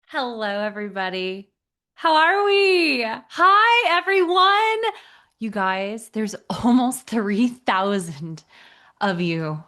Hello, everybody. How are we? Hi, everyone. You guys, there's almost 3,000 of you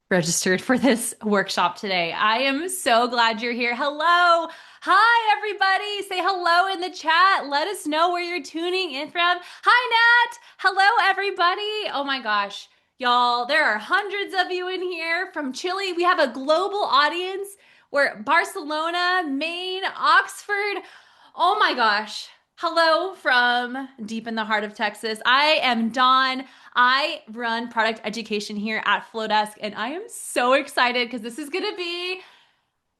registered for this workshop today. I am so glad you're here. Hello. Hi, everybody. Say hello in the chat. Let us know where you're tuning in from. Hi, Nat. Hello, everybody. Oh my gosh. Y'all, there are hundreds of you in here from Chile. We have a global audience. We're Barcelona, Maine, Oxford. Oh my gosh. Hello from deep in the heart of Texas. I am Dawn. I run product education here at Flodesk, and I am so excited because this is going to be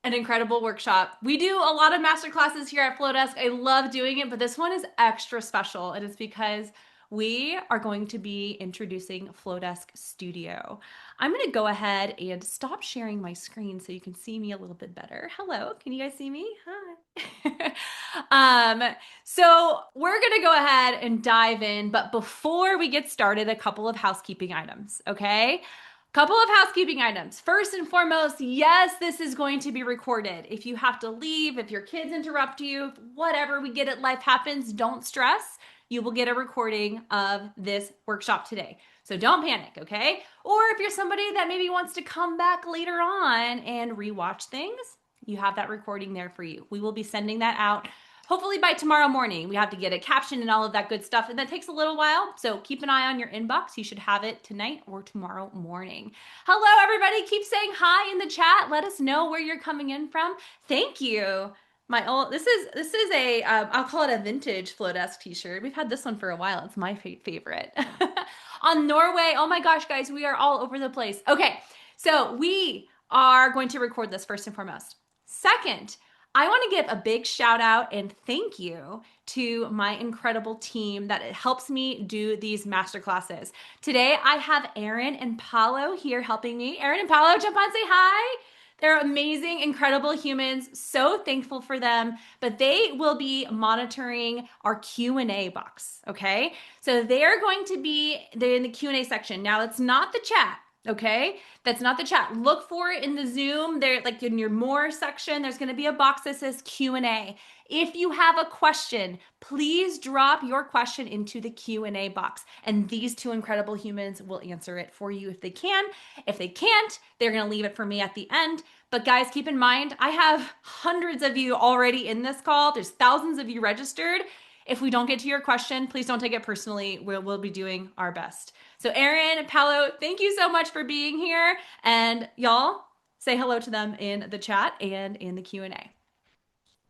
an incredible workshop. We do a lot of master classes here at Flodesk. I love doing it, but this one is extra special. And it's because we are going to be introducing Flodesk Studio. I'm going to go ahead and stop sharing my screen so you can see me a little bit better. Hello, can you guys see me? Hi. So we're going to go ahead and dive in, but before we get started, a couple of housekeeping items, okay? Couple of housekeeping items. First and foremost, yes, this is going to be recorded. If you have to leave, if your kids interrupt you, whatever, we get it, life happens, don't stress. You will get a recording of this workshop today. So don't panic, okay? Or if you're somebody that maybe wants to come back later on and rewatch things, you have that recording there for you. We will be sending that out hopefully by tomorrow morning. We have to get a caption and all of that good stuff, and that takes a little while. So keep an eye on your inbox. You should have it tonight or tomorrow morning. Hello, everybody. Keep saying hi in the chat. Let us know where you're coming in from. Thank you. My old this is a I'll call it a vintage Flodesk t-shirt. We've had this one for a while. It's my favorite. On Norway. Oh my gosh, guys, we are all over the place. Okay, so we are going to record this first and foremost. Second, I want to give a big shout out and thank you to my incredible team that it helps me do these masterclasses. Today, I have Aaron and Paolo here helping me. Aaron and Paolo, jump on, say hi. They're amazing, incredible humans. So thankful for them, but they will be monitoring our Q&A box, okay? So they're going to be they're in the Q&A section. Now, it's not the chat. Okay, that's not the chat. Look for it in the Zoom. There, like in your more section, there's going to be a box that says Q&A. If you have a question, please drop your question into the Q&A box, and these two incredible humans will answer it for you if they can. If they can't, they're going to leave it for me at the end. But guys, keep in mind, I have hundreds of you already in this call. There's thousands of you registered. If we don't get to your question, please don't take it personally. We'll be doing our best. So Aaron, Paolo, thank you so much for being here. And y'all, say hello to them in the chat and in the Q&A.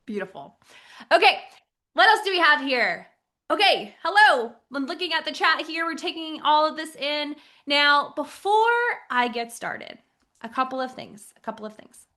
Beautiful. Okay, what else do we have here? Okay, hello. I'm looking at the chat here. We're taking all of this in. Now, before I get started, a couple of things.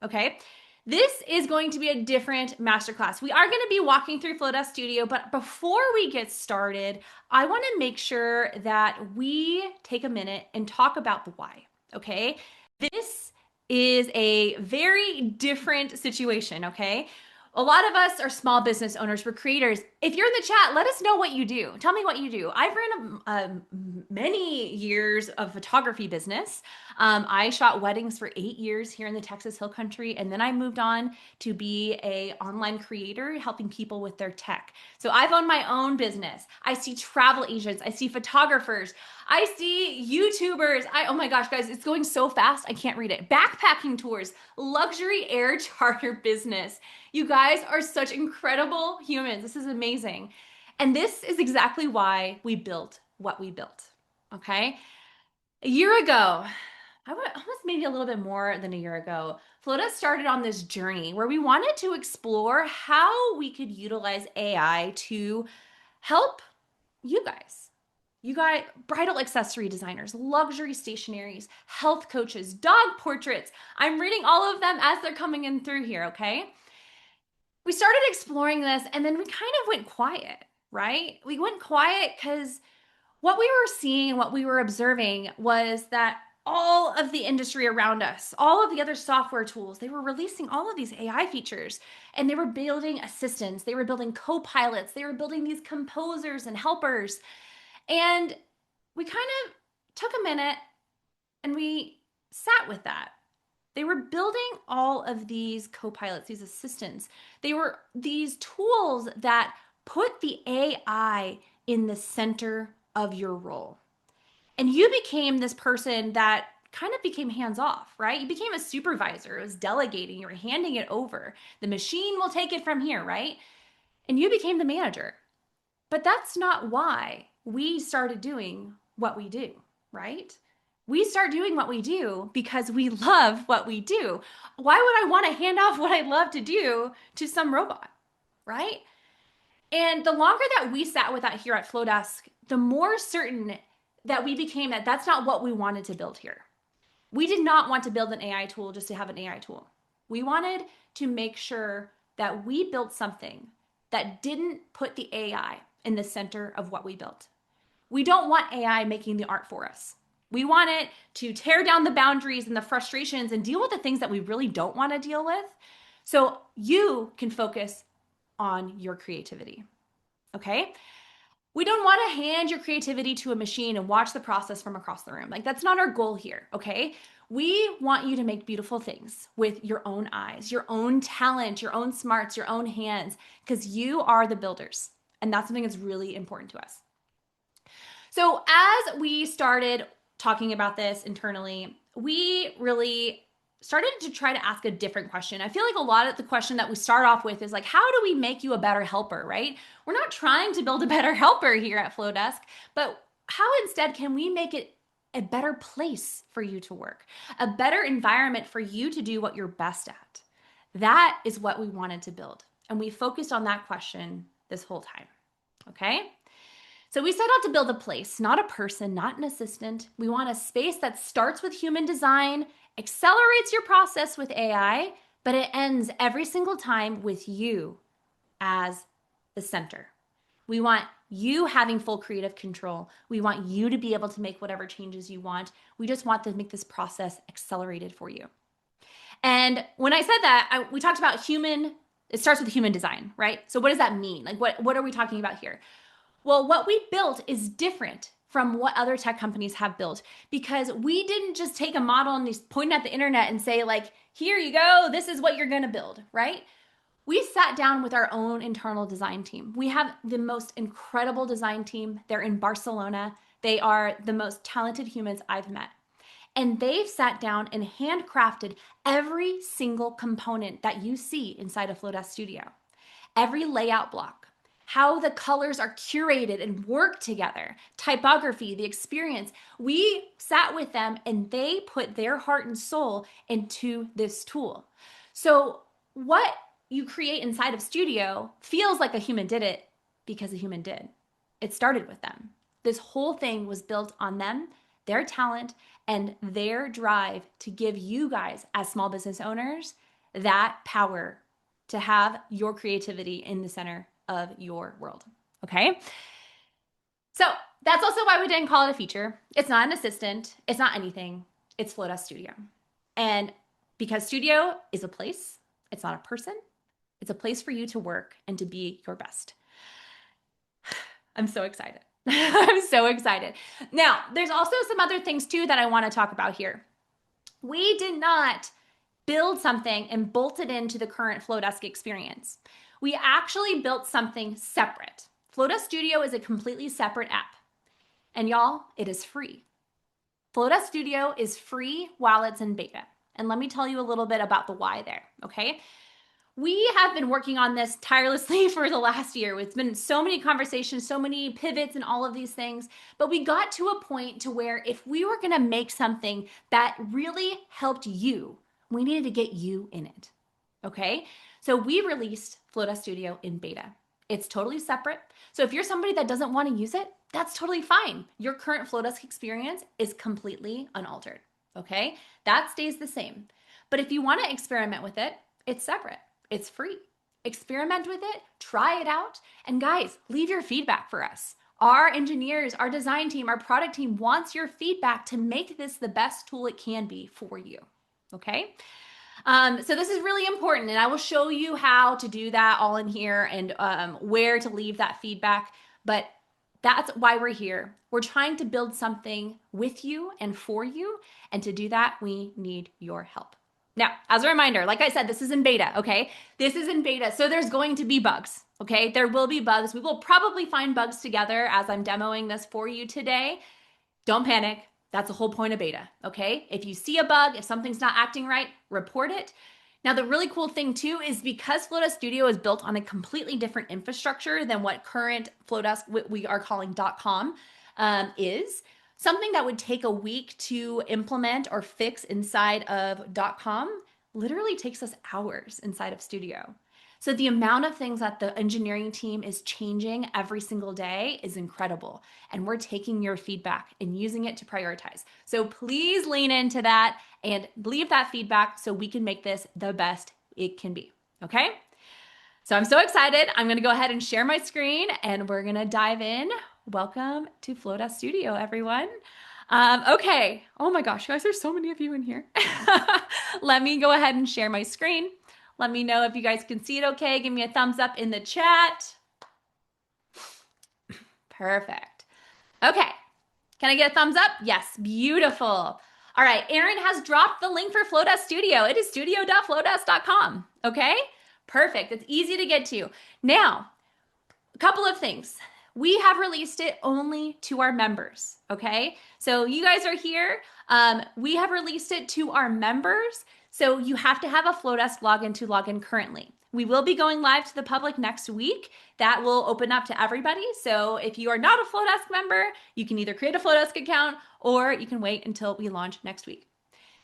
Okay. This is going to be a different masterclass. We are going to be walking through Flodesk Studio, but before we get started, I want to make sure that we take a minute and talk about the why. Okay. This is a very different situation. Okay. A lot of us are small business owners, we're creators. If you're in the chat, let us know what you do. Tell me what you do. I've run many years of photography business. I shot weddings for 8 years here in the Texas Hill Country, and then I moved on to be a online creator helping people with their tech. So I've owned my own business. I see travel agents, I see photographers, I see YouTubers. Oh my gosh, guys, it's going so fast, I can't read it. Backpacking tours, luxury air charter business. You guys are such incredible humans. This is amazing. And this is exactly why we built what we built. Okay. A year ago, almost maybe a little bit more than a year ago, Floda started on this journey where we wanted to explore how we could utilize AI to help you guys. You guys, bridal accessory designers, luxury stationaries, health coaches, dog portraits. I'm reading all of them as they're coming in through here, okay? We started exploring this and then we kind of went quiet, right? We went quiet because what we were seeing and what we were observing was that all of the industry around us, all of the other software tools, they were releasing all of these AI features and they were building assistants, they were building co-pilots, they were building these composers and helpers. And we kind of took a minute and we sat with that They were building all of these co-pilots, these assistants. They were these tools that put the AI in the center of your role. And you became this person that kind of became hands off, right? You became a supervisor. It was delegating, you were handing it over. The machine will take it from here, right? And you became the manager. But that's not why we started doing what we do, right? We start doing what we do because we love what we do. Why would I want to hand off what I love to do to some robot, right? And the longer that we sat with that here at Flodesk, the more certain that we became that that's not what we wanted to build here. We did not want to build an AI tool just to have an AI tool. We wanted to make sure that we built something that didn't put the AI in the center of what we built. We don't want AI making the art for us. We want it to tear down the boundaries and the frustrations and deal with the things that we really don't want to deal with so you can focus on your creativity. Okay? We don't want to hand your creativity to a machine and watch the process from across the room. Like, that's not our goal here, okay? We want you to make beautiful things with your own eyes, your own talent, your own smarts, your own hands, because you are the builders. And that's something that's really important to us. So as we started talking about this internally, we really started to try to ask a different question. I feel like a lot of the question that we start off with is like, how do we make you a better helper, right? We're not trying to build a better helper here at Flodesk, but how instead can we make it a better place for you to work, a better environment for you to do what you're best at? That is what we wanted to build. And we focused on that question this whole time, okay? So we set out to build a place, not a person, not an assistant. We want a space that starts with human design, accelerates your process with AI, but it ends every single time with you as the center. We want you having full creative control. We want you to be able to make whatever changes you want. We just want to make this process accelerated for you. And when I said that, we talked about it starts with human design, right? So what does that mean? Like what are we talking about here? Well, what we built is different from what other tech companies have built because we didn't just take a model and just point at the internet and say like, here you go, this is what you're going to build, right? We sat down with our own internal design team. We have the most incredible design team. They're in Barcelona. They are the most talented humans I've met. And they've sat down and handcrafted every single component that you see inside of Flodesk Studio. Every layout block, how the colors are curated and work together, typography, the experience. We sat with them and they put their heart and soul into this tool. So what you create inside of Studio feels like a human did it because a human did. It started with them. This whole thing was built on them, their talent, and their drive to give you guys as small business owners that power to have your creativity in the center of your world, okay? So that's also why we didn't call it a feature. It's not an assistant. It's not anything. It's Flodesk Studio. And because Studio is a place, it's not a person. It's a place for you to work and to be your best. I'm so excited. I'm so excited. Now, there's also some other things too that I want to talk about here. We did not build something and bolt it into the current Flodesk experience. We actually built something separate. Flodesk Studio is a completely separate app. And y'all, it is free. Flodesk Studio is free while it's in beta. And let me tell you a little bit about the why there, okay? We have been working on this tirelessly for the last year. It's been so many conversations, so many pivots and all of these things. But we got to a point to where if we were going to make something that really helped you, we needed to get you in it, okay? So we released Flodesk Studio in beta. It's totally separate. So if you're somebody that doesn't want to use it, that's totally fine. Your current Flodesk experience is completely unaltered, okay? That stays the same. But if you want to experiment with it, it's separate. It's free. Experiment with it, try it out, and guys, leave your feedback for us. Our engineers, our design team, our product team wants your feedback to make this the best tool it can be for you, okay? So this is really important, and I will show you how to do that all in here and where to leave that feedback, but that's why we're here. We're trying to build something with you and for you, and to do that, we need your help. Now, as a reminder, like I said, this is in beta, okay? This is in beta, so there's going to be bugs, okay? There will be bugs. We will probably find bugs together as I'm demoing this for you today. Don't panic. That's the whole point of beta, okay? If you see a bug, if something's not acting right, report it. Now, the really cool thing too is because Flodesk Studio is built on a completely different infrastructure than what current Flodesk, we are calling .com, is, something that would take a week to implement or fix inside of .com literally takes us hours inside of Studio. So the amount of things that the engineering team is changing every single day is incredible. And we're taking your feedback and using it to prioritize. So please lean into that and leave that feedback so we can make this the best it can be. Okay? So I'm so excited. I'm going to go ahead and share my screen and we're going to dive in. Welcome to Flodesk Studio, everyone. Okay. Oh my gosh, guys, there's so many of you in here. Let me go ahead and share my screen. Let me know if you guys can see it okay. Give me a thumbs up in the chat. Perfect. Okay. Can I get a thumbs up? Yes. Beautiful. All right. Erin has dropped the link for Flodesk Studio. It is studio.flodesk.com. Okay. Perfect. It's easy to get to. Now, a couple of things. We have released it only to our members. Okay. So you guys are here. We have released it to our members. So you have to have a Flodesk login to log in currently. We will be going live to the public next week. That will open up to everybody. So if you are not a Flodesk member, you can either create a Flodesk account or you can wait until we launch next week.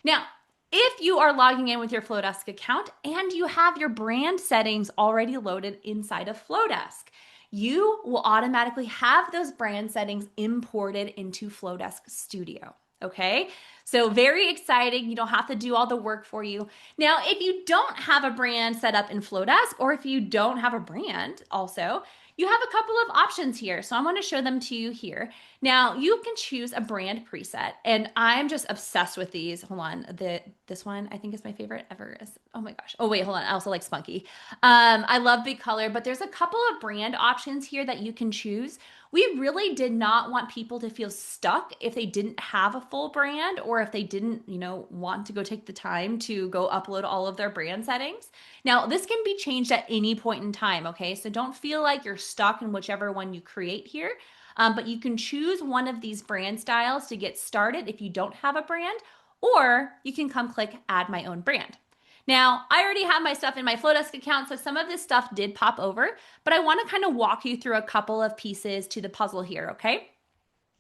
Now, if you are logging in with your Flodesk account and you have your brand settings already loaded inside of Flodesk, you will automatically have those brand settings imported into Flodesk Studio. Okay, so very exciting. You don't have to do all the work for you. Now, if you don't have a brand set up in Flodesk, or if you don't have a brand also, you have a couple of options here. So I'm going to show them to you here. Now, you can choose a brand preset, and I'm just obsessed with these. Hold on. This one I think is my favorite ever. Oh my gosh. Oh, wait, hold on. I also like Spunky. I love Big Color, but there's a couple of brand options here that you can choose. We really did not want people to feel stuck if they didn't have a full brand or if they didn't, want to go take the time to go upload all of their brand settings. Now, this can be changed at any point in time, okay? So don't feel like you're stuck in whichever one you create here. But you can choose one of these brand styles to get started if you don't have a brand, or you can come click add my own brand. Now, I already have my stuff in my Flodesk account, so some of this stuff did pop over, but I want to kind of walk you through a couple of pieces to the puzzle here, okay?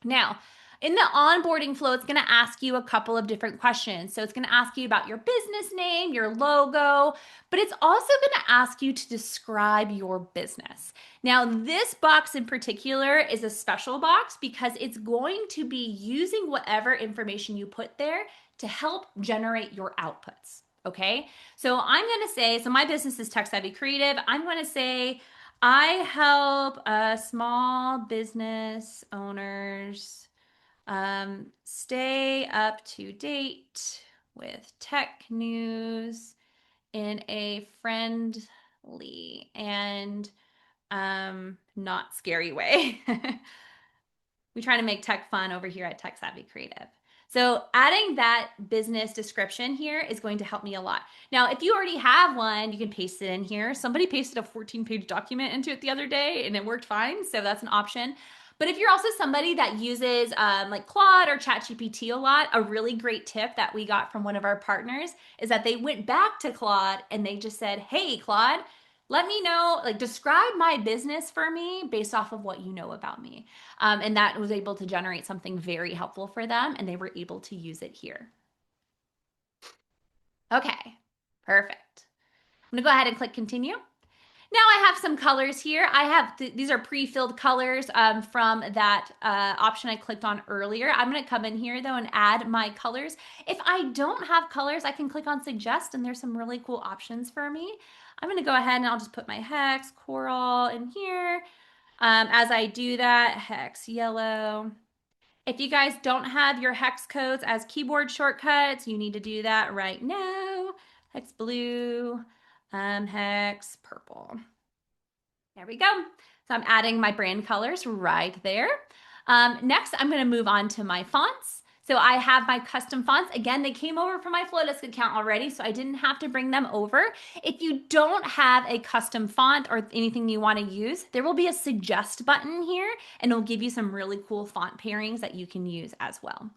Now, in the onboarding flow, it's going to ask you a couple of different questions. So it's going to ask you about your business name, your logo, but it's also going to ask you to describe your business. Now, this box in particular is a special box because it's going to be using whatever information you put there to help generate your outputs. Okay, so I'm going to say, so my business is Tech Savvy Creative. I'm going to say I help small business owners stay up to date with tech news in a friendly and not scary way. We try to make tech fun over here at Tech Savvy Creative. So adding that business description here is going to help me a lot. Now, if you already have one, you can paste it in here. Somebody pasted a 14-page document into it the other day and it worked fine. So that's an option. But if you're also somebody that uses like Claude or ChatGPT a lot, a really great tip that we got from one of our partners is that they went back to Claude and they just said, hey, Claude, let me know, like describe my business for me based off of what you know about me. And that was able to generate something very helpful for them and they were able to use it here. Okay, perfect. I'm gonna go ahead and click continue. Now I have some colors here. I have, these are pre-filled colors from that option I clicked on earlier. I'm gonna come in here though and add my colors. If I don't have colors, I can click on suggest and there's some really cool options for me. I'm gonna go ahead and I'll just put my hex coral in here. As I do that, hex yellow. If you guys don't have your hex codes as keyboard shortcuts, you need to do that right now. Hex blue, hex purple. There we go. So I'm adding my brand colors right there. Next, I'm going to move on to my fonts. So I have my custom fonts. Again, they came over from my Flodesk account already, so I didn't have to bring them over. If you don't have a custom font or anything you want to use, there will be a suggest button here, and it'll give you some really cool font pairings that you can use as well.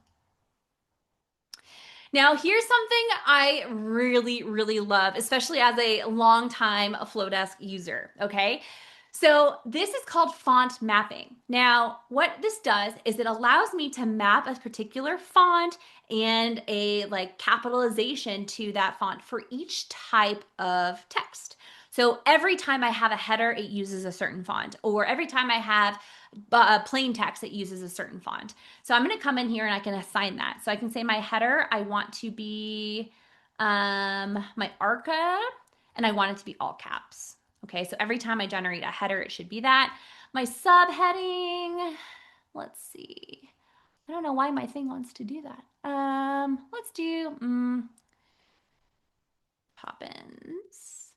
Now, here's something I really, really love, especially as a longtime Flodesk user, okay? So this is called font mapping. Now, what this does is it allows me to map a particular font and a like capitalization to that font for each type of text. So every time I have a header, it uses a certain font, or every time I have plain text, it uses a certain font. So I'm going to come in here and I can assign that. So I can say my header, I want to be my ARCA, and I want it to be all caps. Okay, so every time I generate a header, it should be that. My subheading, let's see. I don't know why my thing wants to do that. Let's do Poppins.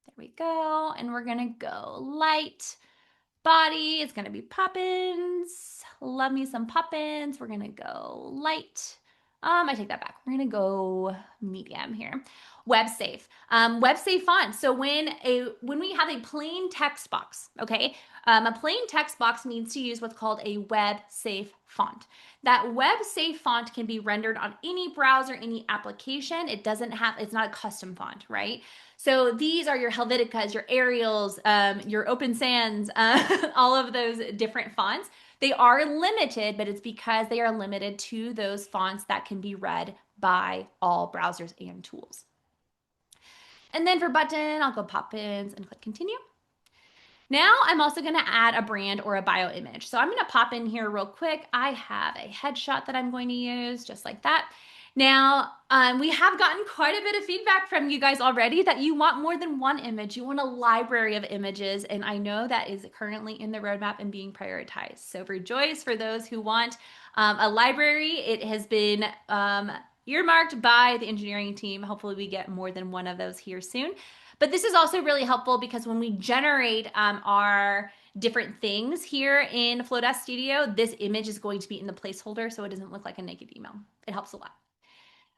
There we go. And we're gonna go light. Body is gonna be Poppins. Love me some Poppins. We're gonna go light. I take that back. We're gonna go medium here. Web safe. Web safe font. So when we have a plain text box, okay, a plain text box needs to use what's called a web safe font. That web safe font can be rendered on any browser, any application. It's not a custom font, right? So these are your Helveticas, your Arials, your Open Sans, all of those different fonts. They are limited, but it's because they are limited to those fonts that can be read by all browsers and tools. And then for button, I'll go Poppins and click continue. Now I'm also going to add a brand or a bio image. So I'm going to pop in here real quick. I have a headshot that I'm going to use just like that. Now, we have gotten quite a bit of feedback from you guys already that you want more than one image. You want a library of images, and I know that is currently in the roadmap and being prioritized. So rejoice for those who want a library. It has been earmarked by the engineering team. Hopefully we get more than one of those here soon. But this is also really helpful because when we generate our different things here in Flodesk Studio, this image is going to be in the placeholder so it doesn't look like a naked email. It helps a lot.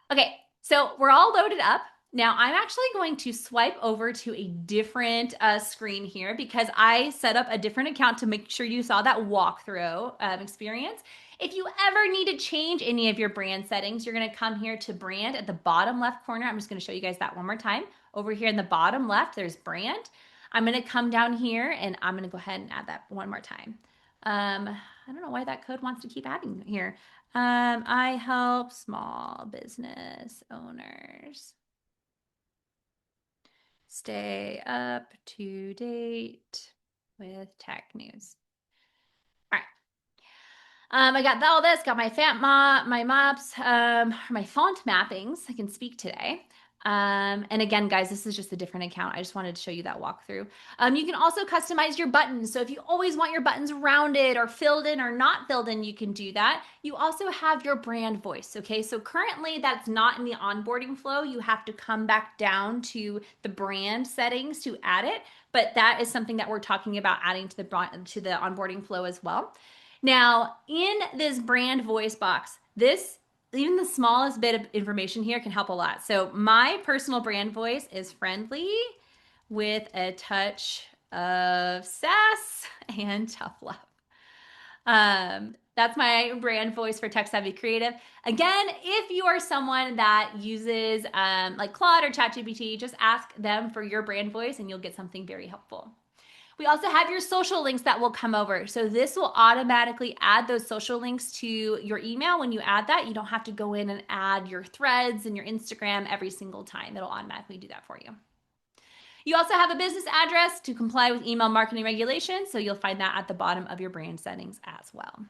Okay, so we're all loaded up. Now I'm actually going to swipe over to a different screen here because I set up a different account to make sure you saw that walkthrough experience. If you ever need to change any of your brand settings, you're gonna come here to brand at the bottom left corner. I'm just gonna show you guys that one more time. Over here in the bottom left, there's brand. I'm gonna come down here and I'm gonna go ahead and add that one more time. I don't know why that code wants to keep adding here. I help small business owners stay up to date with tech news. All right. I got all this, got my my maps, my font mappings. I can speak today. And again, guys, this is just a different account. I just wanted to show you that walkthrough. You can also customize your buttons. So if you always want your buttons rounded or filled in or not filled in, you can do that. You also have your brand voice, okay? So currently that's not in the onboarding flow. You have to come back down to the brand settings to add it, but that is something that we're talking about adding to the onboarding flow as well. Now, in this brand voice box, even the smallest bit of information here can help a lot. So my personal brand voice is friendly with a touch of sass and tough love. That's my brand voice for Tech Savvy Creative. Again, if you are someone that uses like Claude or ChatGPT, just ask them for your brand voice and you'll get something very helpful. We also have your social links that will come over. So this will automatically add those social links to your email. When you add that, you don't have to go in and add your threads and your Instagram every single time. It'll automatically do that for you. You also have a business address to comply with email marketing regulations. So you'll find that at the bottom of your brand settings as well.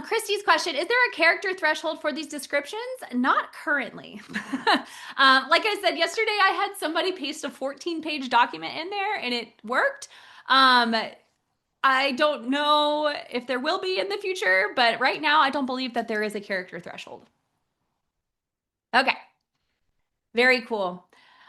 Christy's question, is there a character threshold for these descriptions? Not currently. Like I said, yesterday I had somebody paste a 14-page document in there and it worked. I don't know if there will be in the future, but right now I don't believe that there is a character threshold. Okay, very cool.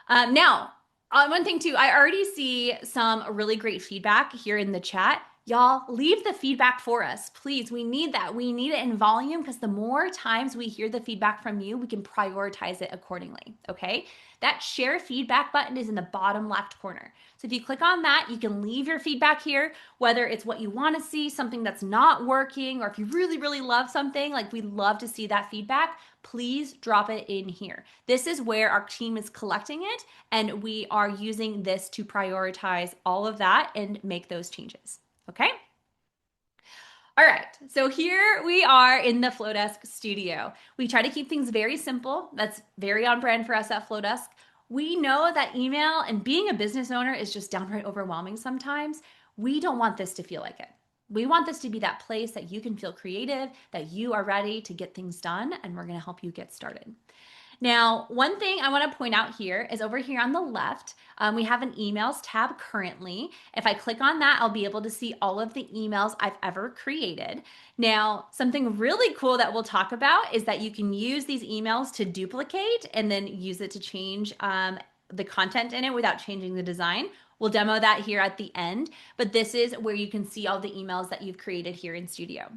Now, one thing too, I already see some really great feedback here in the chat. Y'all, leave the feedback for us, please. We need that. We need it in volume because the more times we hear the feedback from you, we can prioritize it accordingly. Okay. That share feedback button is in the bottom left corner. So if you click on that, you can leave your feedback here, whether it's what you want to see, something that's not working, or if you really, really love something, like we'd love to see that feedback. Please drop it in here. This is where our team is collecting it, and we are using this to prioritize all of that and make those changes. Okay. All right. So here we are in the Flodesk studio. We try to keep things very simple. That's very on brand for us at Flodesk. We know that email and being a business owner is just downright overwhelming sometimes. We don't want this to feel like it. We want this to be that place that you can feel creative, that you are ready to get things done, and we're going to help you get started. Now, one thing I want to point out here is over here on the left, we have an emails tab currently. If I click on that, I'll be able to see all of the emails I've ever created. Now, something really cool that we'll talk about is that you can use these emails to duplicate and then use it to change the content in it without changing the design. We'll demo that here at the end, but this is where you can see all the emails that you've created here in Studio.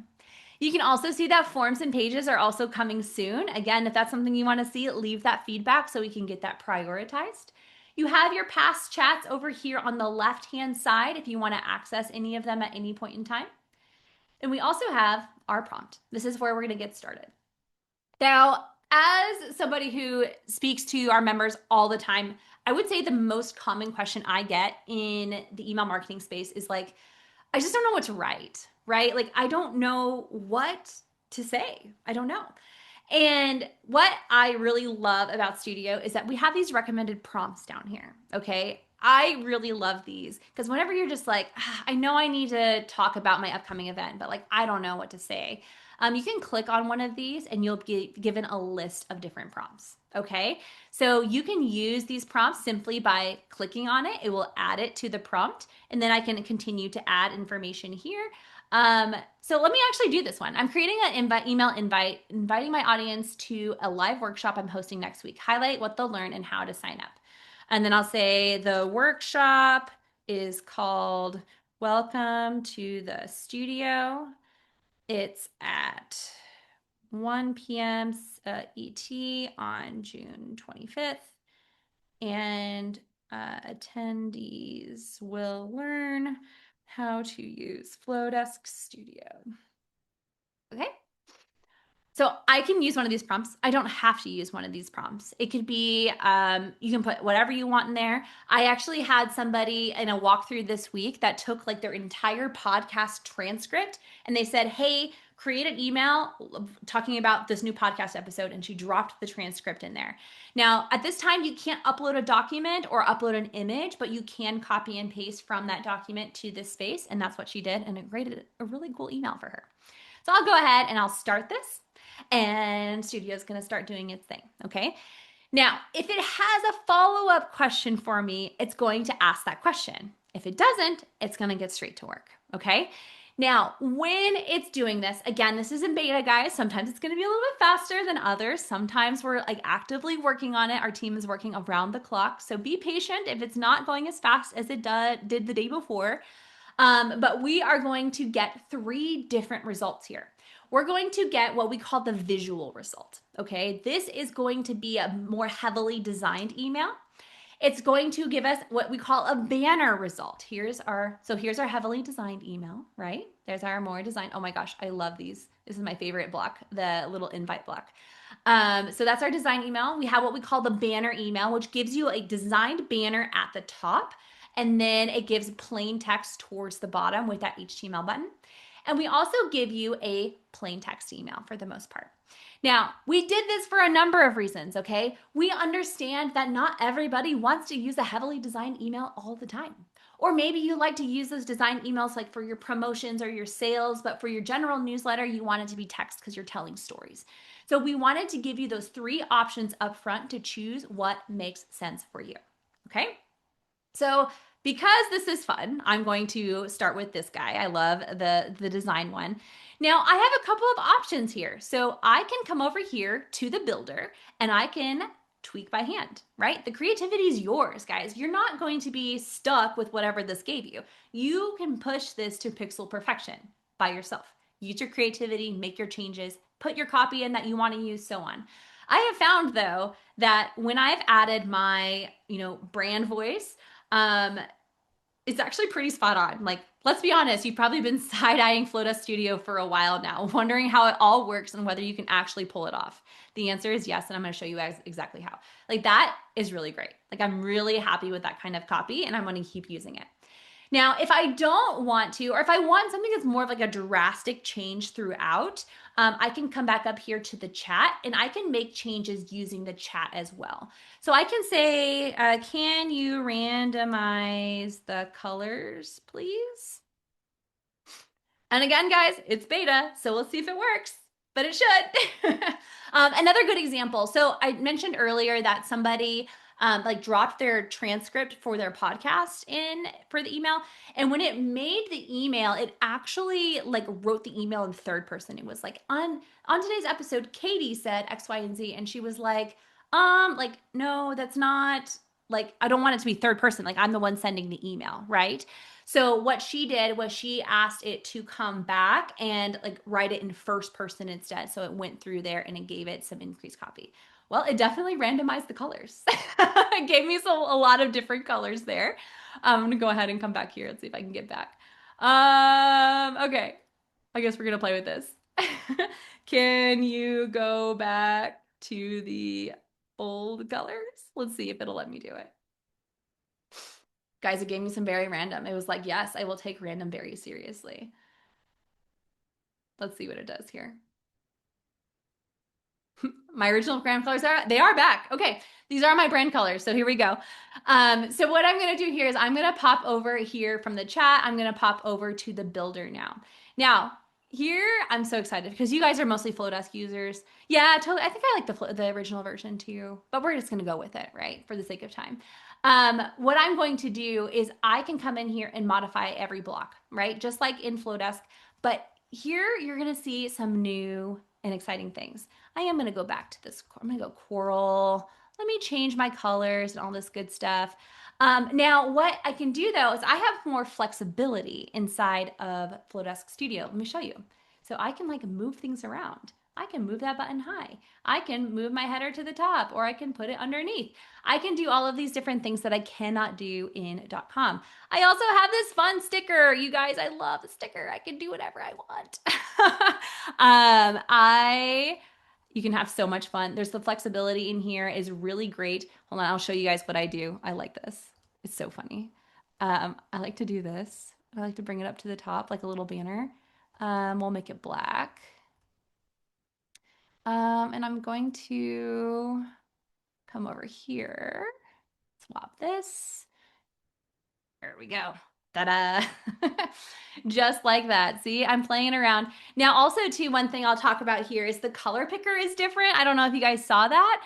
You can also see that forms and pages are also coming soon. Again, if that's something you want to see, leave that feedback so we can get that prioritized. You have your past chats over here on the left-hand side if you want to access any of them at any point in time. And we also have our prompt. This is where we're going to get started. Now, as somebody who speaks to our members all the time, I would say the most common question I get in the email marketing space is like, I just don't know what to write, right? Like, I don't know what to say. I don't know. And what I really love about Studio is that we have these recommended prompts down here. Okay. I really love these because whenever you're just like, I know I need to talk about my upcoming event, but like, I don't know what to say. You can click on one of these and you'll be given a list of different prompts. Okay. So you can use these prompts simply by clicking on it. It will add it to the prompt. And then I can continue to add information here. So let me actually do this one. I'm creating an email invite, inviting my audience to a live workshop I'm hosting next week. Highlight what they'll learn and how to sign up. And then I'll say the workshop is called Welcome to the Studio. It's at 1 p.m. ET on June 25th. And attendees will learn how to use Flodesk Studio. Okay. So I can use one of these prompts. I don't have to use one of these prompts. It could be, you can put whatever you want in there. I actually had somebody in a walkthrough this week that took like their entire podcast transcript and they said, hey, create an email talking about this new podcast episode, and she dropped the transcript in there. Now, at this time, you can't upload a document or upload an image, but you can copy and paste from that document to this space, and that's what she did, and it created a really cool email for her. So I'll go ahead and I'll start this, and Studio's going to start doing its thing, okay? Now, if it has a follow-up question for me, it's going to ask that question. If it doesn't, it's going to get straight to work, okay? Now, when it's doing this, again, this is in beta, guys. Sometimes it's going to be a little bit faster than others. Sometimes we're like actively working on it. Our team is working around the clock. So be patient if it's not going as fast as it did the day before. But we are going to get 3 different results here. We're going to get what we call the visual result, okay? This is going to be a more heavily designed email. It's going to give us what we call a banner result. Here's our heavily designed email, right? There's our more designed. Oh my gosh, I love these. This is my favorite block, the little invite block. So that's our design email. We have what we call the banner email, which gives you a designed banner at the top, and then it gives plain text towards the bottom with that HTML button. And we also give you a plain text email for the most part. Now, we did this for a number of reasons, okay? We understand that not everybody wants to use a heavily designed email all the time. Or maybe you like to use those designed emails like for your promotions or your sales, but for your general newsletter, you want it to be text because you're telling stories. So we wanted to give you those 3 options up front to choose what makes sense for you, okay? So because this is fun, I'm going to start with this guy. I love the design one. Now I have a couple of options here. So I can come over here to the builder and I can tweak by hand, right? The creativity is yours, guys. You're not going to be stuck with whatever this gave you. You can push this to pixel perfection by yourself. Use your creativity, make your changes, put your copy in that you want to use, so on. I have found though that when I've added my, brand voice, um, it's actually pretty spot on. Like, let's be honest, you've probably been side-eyeing Flodesk Studio for a while now, wondering how it all works and whether you can actually pull it off. The answer is yes, and I'm going to show you guys exactly how. Like, that is really great. Like, I'm really happy with that kind of copy, and I'm going to keep using it. Now, if I don't want to, or if I want something that's more of like a drastic change throughout, I can come back up here to the chat and I can make changes using the chat as well. So I can say, can you randomize the colors, please? And again, guys, it's beta, so we'll see if it works, but it should. Another good example. So I mentioned earlier that somebody like dropped their transcript for their podcast in for the email. And when it made the email, it actually like wrote the email in third person. It was like on today's episode, Katie said X, Y, and Z. And she was like, no, that's not like, I don't want it to be third person. Like I'm the one sending the email, right? So what she did was she asked it to come back and like write it in first person instead. So it went through there and it gave it some increased copy. Well, it definitely randomized the colors. It gave me a lot of different colors there. I'm gonna go ahead and come back here and see if I can get back. Okay. I guess we're gonna play with this. Can you go back to the old colors? Let's see if it'll let me do it. Guys, it gave me some very random. It was like, yes, I will take random very seriously. Let's see what it does here. My original brand colors they are back. Okay, these are my brand colors. So here we go. So what I'm going to do here is I'm going to pop over here from the chat. I'm going to pop over to the builder now. Now, here I'm so excited because you guys are mostly Flodesk users. Yeah, totally. I think I like the original version too, but we're just going to go with it, right? For the sake of time. What I'm going to do is I can come in here and modify every block, right? Just like in Flodesk, but here you're going to see some new and exciting things. I am going to go back to this. I'm going to go coral. Let me change my colors and all this good stuff. Now, what I can do though is I have more flexibility inside of Flodesk Studio. Let me show you. So I can like move things around. I can move that button high. I can move my header to the top, or I can put it underneath. I can do all of these different things that I cannot do in .com. I also have this fun sticker. You guys, I love the sticker. I can do whatever I want. You can have so much fun. There's the flexibility in here is really great. Hold on, I'll show you guys what I do. I like this. It's so funny. I like to do this. I like to bring it up to the top like a little banner. We'll make it black. And I'm going to come over here, swap this. There we go. Ta-da. Just like that. See, I'm playing around. Now, also too, one thing I'll talk about here is the color picker is different. I don't know if you guys saw that.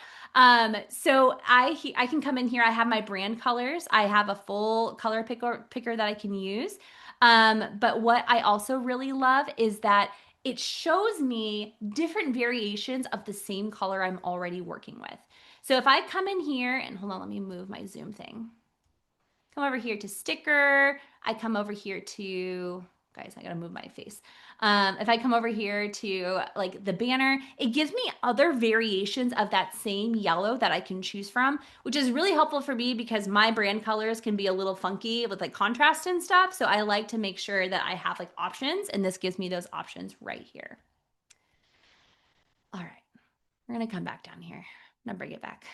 So I can come in here. I have my brand colors. I have a full color picker that I can use. But what I also really love is that it shows me different variations of the same color I'm already working with. So if I come in here and hold on, let me move my zoom thing. Come over here to sticker. I come over here to, guys, I gotta move my face. If I come over here to like the banner, it gives me other variations of that same yellow that I can choose from, which is really helpful for me because my brand colors can be a little funky with like contrast and stuff. So I like to make sure that I have like options, and this gives me those options right here. All right, we're gonna come back down here. I'm gonna bring it back.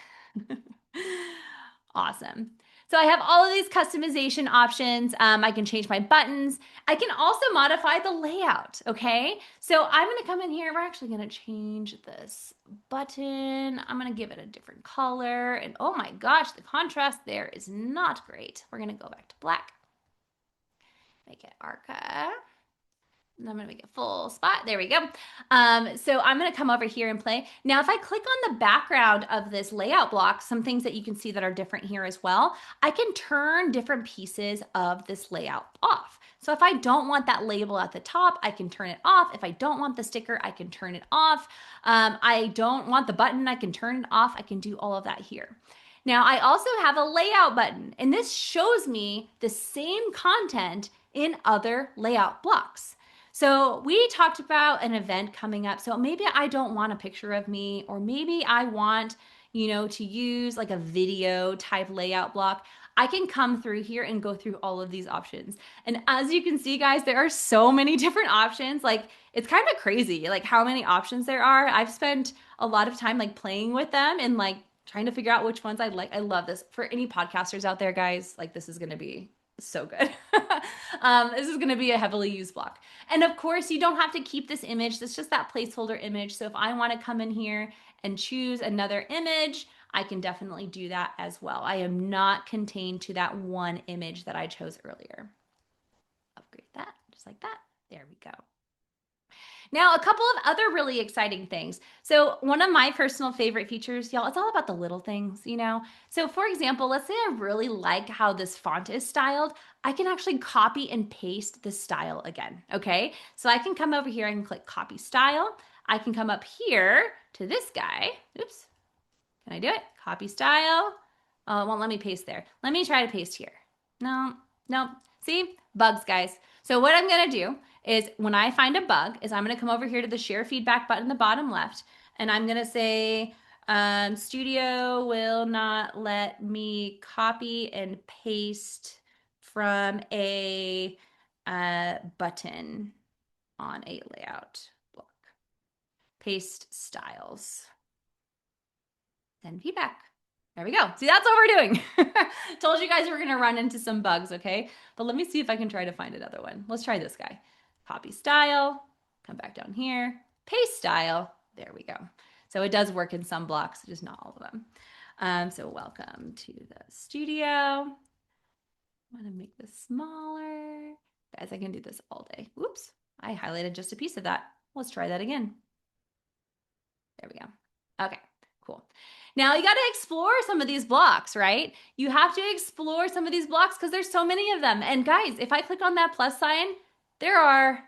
Awesome. So I have all of these customization options. I can change my buttons. I can also modify the layout, okay? So I'm gonna come in here. We're actually gonna change this button. I'm gonna give it a different color. And oh my gosh, the contrast there is not great. We're gonna go back to black. Make it Arca. And I'm gonna make it full spot. There we go. So I'm gonna come over here and play. Now, if I click on the background of this layout block, some things that you can see that are different here as well, I can turn different pieces of this layout off. So if I don't want that label at the top, I can turn it off. If I don't want the sticker, I can turn it off. I don't want the button, I can turn it off. I can do all of that here. Now, I also have a layout button, and this shows me the same content in other layout blocks. So we talked about an event coming up. So maybe I don't want a picture of me, or maybe I want, to use like a video type layout block. I can come through here and go through all of these options. And as you can see, guys, there are so many different options. Like, it's kind of crazy, like how many options there are. I've spent a lot of time like playing with them and like trying to figure out which ones I like. I love this. For any podcasters out there, guys, like this is going to be so good. This is going to be a heavily used block. And of course, you don't have to keep this image. It's just that placeholder image. So if I want to come in here and choose another image, I can definitely do that as well. I am not contained to that one image that I chose earlier. Upgrade that, just like that. There we go. Now, a couple of other really exciting things. So one of my personal favorite features, y'all, it's all about the little things. So for example, let's say I really like how this font is styled. I can actually copy and paste the style again, okay? So I can come over here and click copy style. I can come up here to this guy. Oops. Can I do it? Copy style. Oh, it won't let me paste there. Let me try to paste here. No. See? Bugs, guys. So what I'm going to do is when I find a bug is I'm going to come over here to the share feedback button in the bottom left, and I'm going to say Studio will not let me copy and paste from a button on a layout block. Paste styles. Send feedback. There we go. See, that's what we're doing. Told you guys we're going to run into some bugs, okay? But let me see if I can try to find another one. Let's try this guy. Copy style. Come back down here. Paste style. There we go. So it does work in some blocks, just not all of them. So welcome to the studio. I'm going to make this smaller. Guys, I can do this all day. Oops. I highlighted just a piece of that. Let's try that again. There we go. Okay, cool. Now you got to explore some of these blocks, right? You have to explore some of these blocks because there's so many of them. And guys, if I click on that plus sign, there are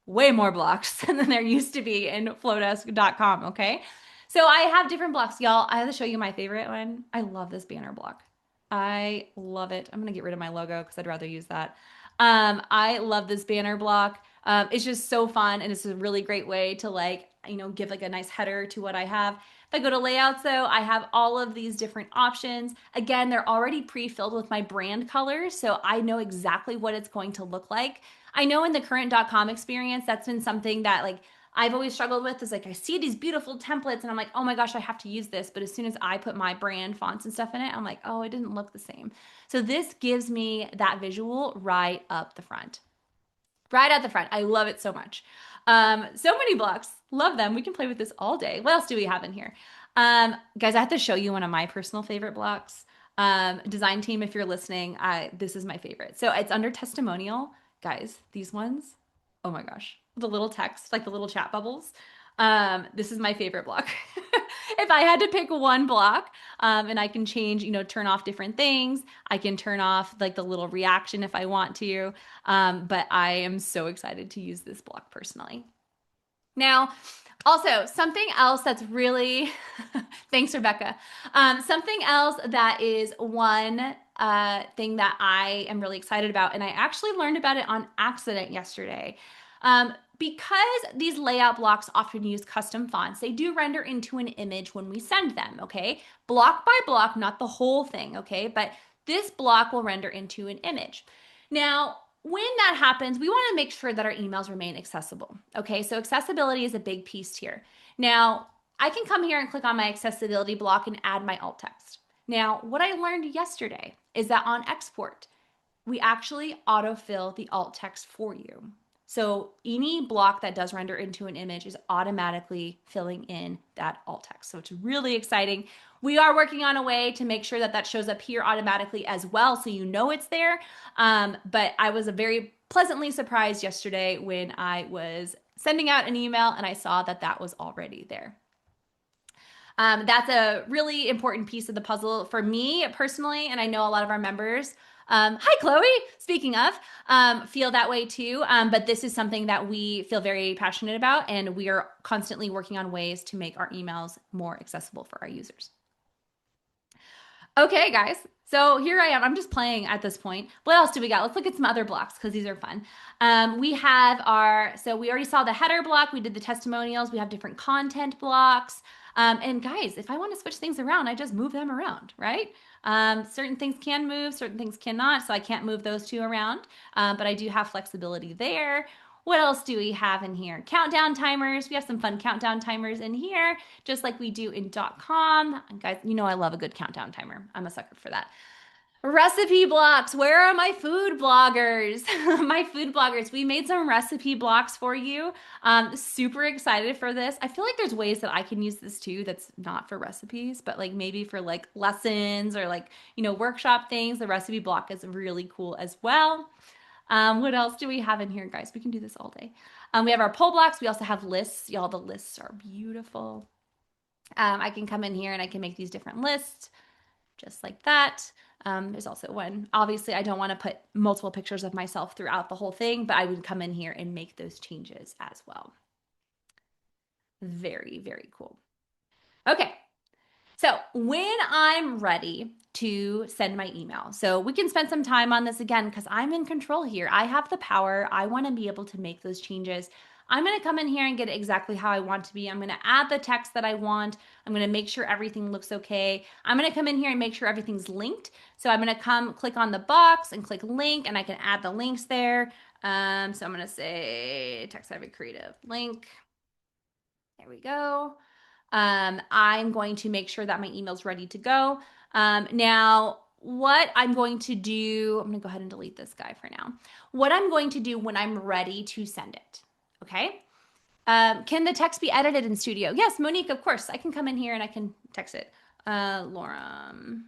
way more blocks than there used to be in Flodesk.com, okay? So I have different blocks, y'all. I have to show you my favorite one. I love this banner block. I love it. I'm going to get rid of my logo because I'd rather use that. I love this banner block. It's just so fun, and it's a really great way to give like a nice header to what I have. If I go to layouts though, I have all of these different options. Again, they're already pre-filled with my brand colors, so I know exactly what it's going to look like. I know in the current .com experience, that's been something that I've always struggled with is I see these beautiful templates and I'm like, oh my gosh, I have to use this. But as soon as I put my brand fonts and stuff in it, I'm like, oh, it didn't look the same. So this gives me that visual right up the front. Right at the front. I love it so much. So many blocks. Love them. We can play with this all day. What else do we have in here? Guys, I have to show you one of my personal favorite blocks. Design team, if you're listening, this is my favorite. So it's under testimonial. Guys, these ones, oh my gosh. The little text, like the little chat bubbles. This is my favorite block. If I had to pick one block, and I can change, turn off different things. I can turn off like the little reaction if I want to. But I am so excited to use this block personally. Now, also something else that's really, thanks, Rebecca. Something else that is one thing that I am really excited about, and I actually learned about it on accident yesterday. Because these layout blocks often use custom fonts, they do render into an image when we send them, okay? Block by block, not the whole thing, okay? But this block will render into an image. Now, when that happens, we want to make sure that our emails remain accessible, okay? So accessibility is a big piece here. Now, I can come here and click on my accessibility block and add my alt text. Now, what I learned yesterday is that on export, we actually autofill the alt text for you. So any block that does render into an image is automatically filling in that alt text. So it's really exciting. We are working on a way to make sure that that shows up here automatically as well, so you know it's there. But I was very pleasantly surprised yesterday when I was sending out an email and I saw that that was already there. That's a really important piece of the puzzle for me personally, and I know a lot of our members Hi, Chloe. Speaking of, feel that way too. But this is something that we feel very passionate about, and we are constantly working on ways to make our emails more accessible for our users. Okay, guys. So here I am. I'm just playing at this point. What else do we got? Let's look at some other blocks because these are fun. We have so we already saw the header block. We did the testimonials. We have different content blocks. And guys, if I want to switch things around, I just move them around, right? Certain things can move, certain things cannot. So I can't move those two around. But I do have flexibility there. What else do we have in here? Countdown timers. We have some fun countdown timers in here, just like we do in .com. And guys, you know I love a good countdown timer. I'm a sucker for that. Recipe blocks. Where are my food bloggers? My food bloggers. We made some recipe blocks for you. Super excited for this. I feel like there's ways that I can use this too that's not for recipes, but like maybe for like lessons or like, workshop things. The recipe block is really cool as well. What else do we have in here, guys? We can do this all day. We have our poll blocks. We also have lists. Y'all, the lists are beautiful. I can come in here and I can make these different lists just like that. There's also one. Obviously, I don't want to put multiple pictures of myself throughout the whole thing, but I would come in here and make those changes as well. Very, very cool. Okay, so when I'm ready to send my email, so we can spend some time on this again because I'm in control here. I have the power. I want to be able to make those changes. I'm going to come in here and get it exactly how I want to be. I'm going to add the text that I want. I'm going to make sure everything looks okay. I'm going to come in here and make sure everything's linked. So I'm going to come click on the box and click link, and I can add the links there. So I'm going to say text have a creative link. There we go. I'm going to make sure that my email's ready to go. Now, what I'm going to do, I'm going to go ahead and delete this guy for now. What I'm going to do when I'm ready to send it, okay? Can the text be edited in Studio? Yes, Monique, of course. I can come in here and I can text it. Lorem.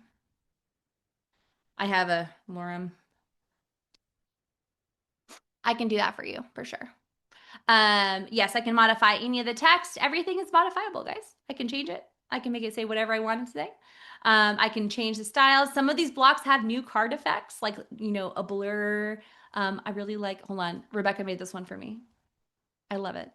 I have a Lorem. I can do that for you, for sure. Yes, I can modify any of the text. Everything is modifiable, guys. I can change it. I can make it say whatever I want it to say. I can change the styles. Some of these blocks have new card effects, like, a blur. I really like, hold on, Rebecca made this one for me. I love it.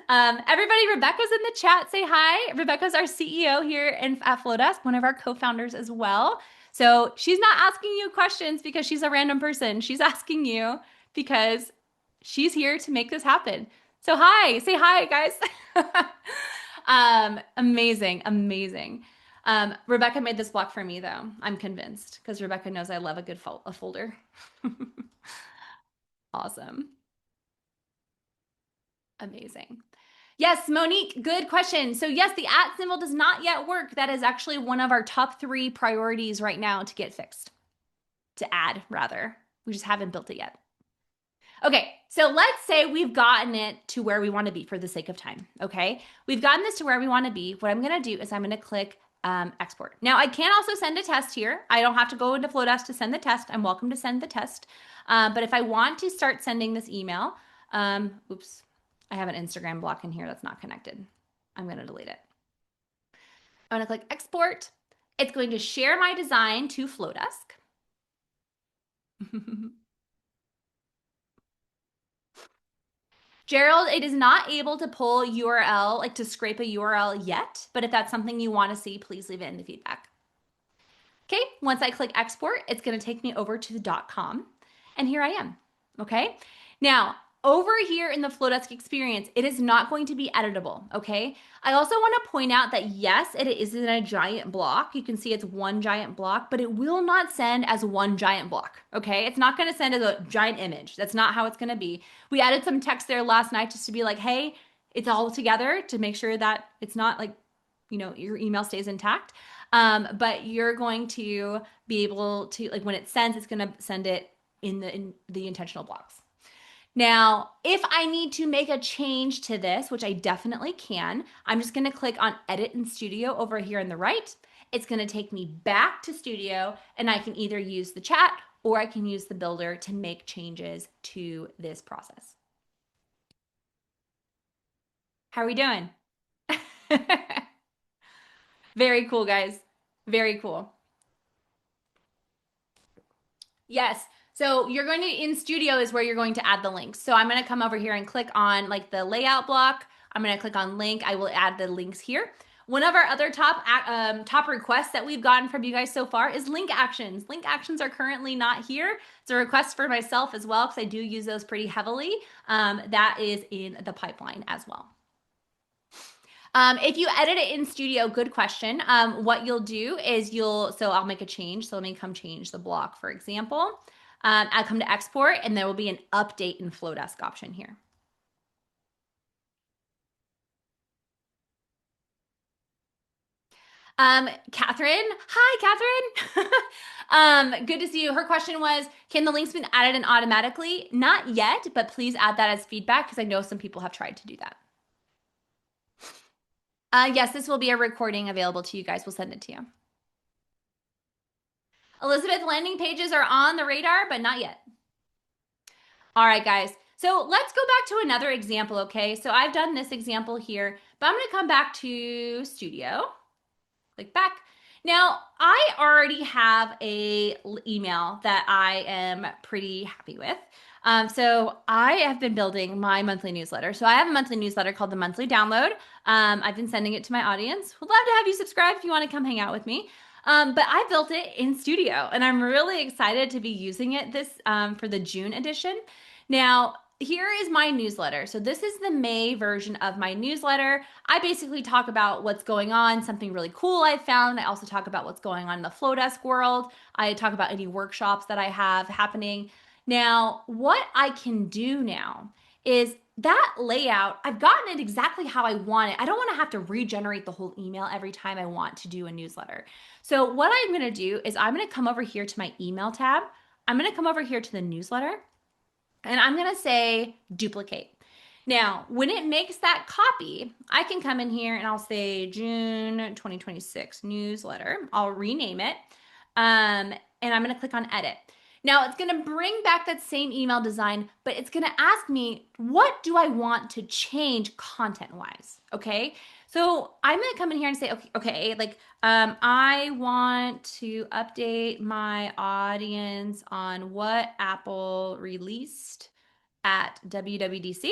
Everybody, Rebecca's in the chat. Say hi. Rebecca's our CEO here at Flodesk, one of our co-founders as well. So she's not asking you questions because she's a random person. She's asking you because she's here to make this happen. So hi, say hi, guys. Amazing, amazing. Rebecca made this block for me though. I'm convinced because Rebecca knows I love a good a folder. Awesome. Amazing. Yes, Monique, good question. So, yes, the at symbol does not yet work. That is actually one of our top 3 priorities right now to get fixed, to add, rather. We just haven't built it yet. Okay, so let's say we've gotten it to where we want to be for the sake of time. Okay, we've gotten this to where we want to be. What I'm going to do is I'm going to click export. Now, I can also send a test here. I don't have to go into Flodesk to send the test. I'm welcome to send the test. But if I want to start sending this email, oops, I have an Instagram block in here that's not connected. I'm going to delete it. I'm going to click export. It's going to share my design to Flodesk. Gerald, it is not able to pull URL, like to scrape a URL yet, but if that's something you want to see, please leave it in the feedback. Okay, once I click export, it's going to take me over to the .com, and here I am. Okay, now over here in the Flodesk experience, it is not going to be editable. Okay, I also want to point out that yes, it is in a giant block. You can see it's one giant block, but it will not send as one giant block. Okay, it's not going to send as a giant image. That's not how it's going to be. We added some text there last night just to be like, hey, it's all together to make sure that it's not like, your email stays intact. But you're going to be able to, like, when it sends, it's going to send it in the intentional blocks. Now, if I need to make a change to this, which I definitely can, I'm just going to click on Edit in Studio over here on the right. It's going to take me back to Studio, and I can either use the chat or I can use the builder to make changes to this process. How are we doing? Very cool, guys. Very cool. Yes. So you're going to, in Studio is where you're going to add the links. So I'm going to come over here and click on like the layout block. I'm going to click on link. I will add the links here. One of our other top requests that we've gotten from you guys so far is link actions. Link actions are currently not here. It's a request for myself as well because I do use those pretty heavily. That is in the pipeline as well. If you edit it in Studio, good question. What you'll do is so I'll make a change. So let me come change the block, for example. I'll come to export and there will be an update in Flodesk option here. Catherine. Hi, Catherine. Good to see you. Her question was, can the links be added in automatically? Not yet, but please add that as feedback because I know some people have tried to do that. Yes, this will be a recording available to you guys. We'll send it to you. Elizabeth, landing pages are on the radar, but not yet. All right, guys. So let's go back to another example, okay? So I've done this example here, but I'm going to come back to Studio. Click back. Now, I already have a email that I am pretty happy with. So I have been building my monthly newsletter. So I have a monthly newsletter called the Monthly Download. I've been sending it to my audience. Would love to have you subscribe if you want to come hang out with me. But I built it in Studio, and I'm really excited to be using it this for the June edition. Now, here is my newsletter. So this is the May version of my newsletter. I basically talk about what's going on, something really cool I found. I also talk about what's going on in the Flodesk world. I talk about any workshops that I have happening. Now, what I can do now is that layout, I've gotten it exactly how I want it. I don't want to have to regenerate the whole email every time I want to do a newsletter. So what I'm going to do is I'm going to come over here to my email tab. I'm going to come over here to the newsletter. And I'm going to say duplicate. Now, when it makes that copy, I can come in here and I'll say June 2026 newsletter. I'll rename it. And I'm going to click on edit. Now, it's going to bring back that same email design, but it's going to ask me, what do I want to change content-wise? Okay. So I'm going to come in here and say, okay, like I want to update my audience on what Apple released at WWDC.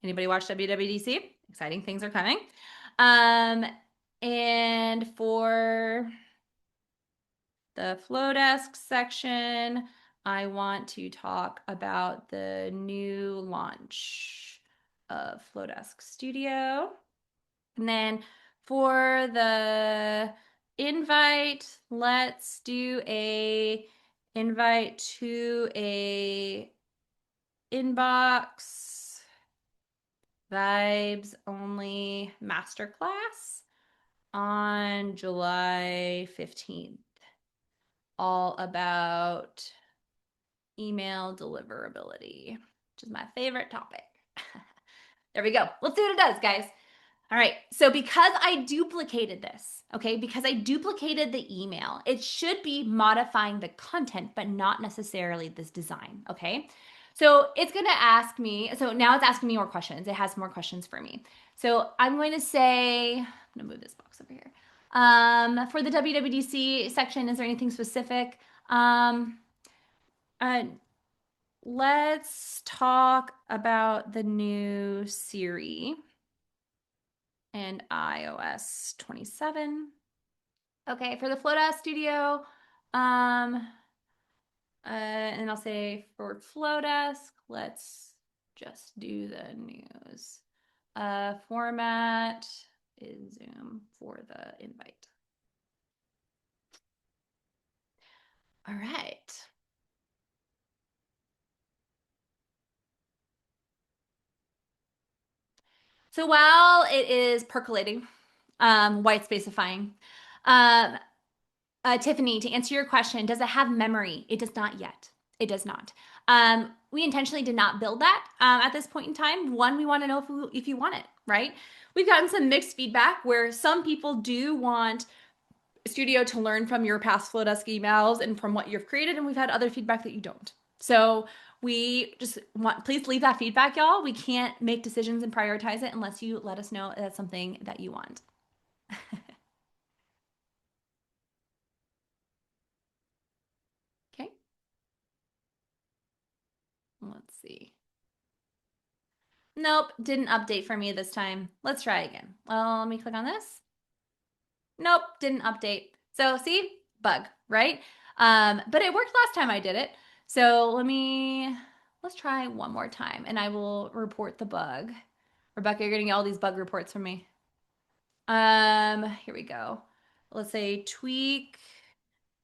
Anybody watch WWDC? Exciting things are coming. And for the Flodesk section, I want to talk about the new launch of Flodesk Studio. And then for the invite, let's do a invite to a inbox vibes only masterclass on July 15th. All about email deliverability, which is my favorite topic. There we go. Let's see what it does, guys. All right, so because I duplicated this, okay, because I duplicated the email, it should be modifying the content, but not necessarily this design, okay? So it's gonna ask me, so now it's asking me more questions. It has more questions for me. So I'm going to say, I'm gonna move this box over here. For the WWDC section, is there anything specific? Let's talk about the new Siri and iOS 27. Okay, for the Flodesk Studio, and I'll say for Flodesk, let's just do the news. Format is Zoom for the invite. All right. So while it is percolating, white spacifying, Tiffany, to answer your question, does it have memory? It does not yet. It does not. We intentionally did not build that at this point in time. One, we want to know if you want it, right? We've gotten some mixed feedback where some people do want Studio to learn from your past Flodesk emails and from what you've created, and we've had other feedback that you don't. So we just want, please leave that feedback, y'all. We can't make decisions and prioritize it unless you let us know that's something that you want. Okay. Let's see. Nope, didn't update for me this time. Let's try again. Well, let me click on this. Nope, didn't update. So see, bug, right? But it worked last time I did it. So let's try one more time and I will report the bug. Rebecca, you're gonna get all these bug reports from me. Here we go. Let's say tweak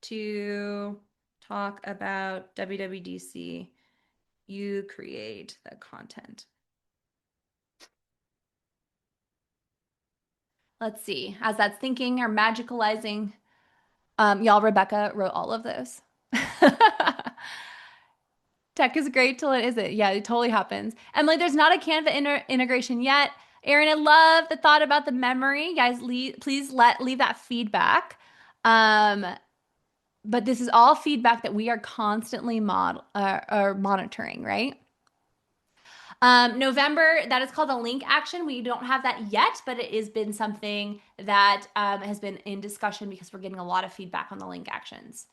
to talk about WWDC. You create the content. Let's see. As that's thinking or magicalizing, y'all, Rebecca wrote all of those. Tech is great till it isn't. Yeah, it totally happens. Emily, there's not a Canva integration yet. Erin, I love the thought about the memory. Guys, please leave that feedback. Um, but this is all feedback that we are constantly monitoring, right? November, that is called a link action. We don't have that yet, but it has been something that has been in discussion because we're getting a lot of feedback on the link actions.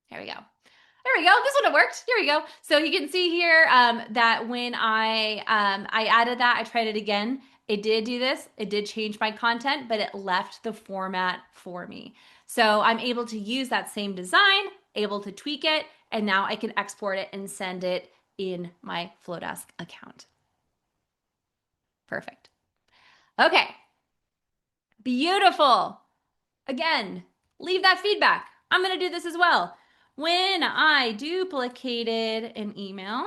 Here we go. There we go. This one worked. Here we go. So you can see here that when I added that, I tried it again. It did do this. It did change my content, but it left the format for me. So I'm able to use that same design, able to tweak it, and now I can export it and send it in my Flodesk account. Perfect. Okay. Beautiful. Again, leave that feedback. I'm going to do this as well. When I duplicated an email,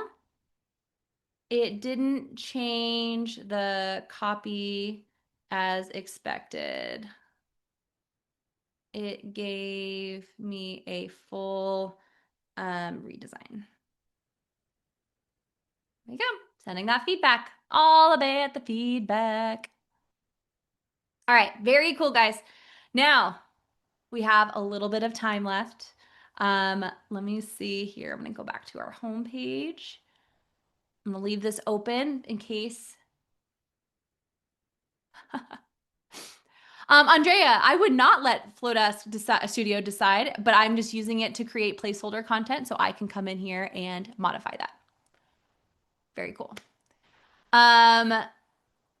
it didn't change the copy as expected. It gave me a full redesign. There you go. Sending that feedback. All about the feedback. All right. Very cool, guys. Now, we have a little bit of time left. Let me see here. I'm going to go back to our home page. I'm going to leave this open in case. Andrea, I would not let Flodesk Studio decide, but I'm just using it to create placeholder content so I can come in here and modify that. Very cool.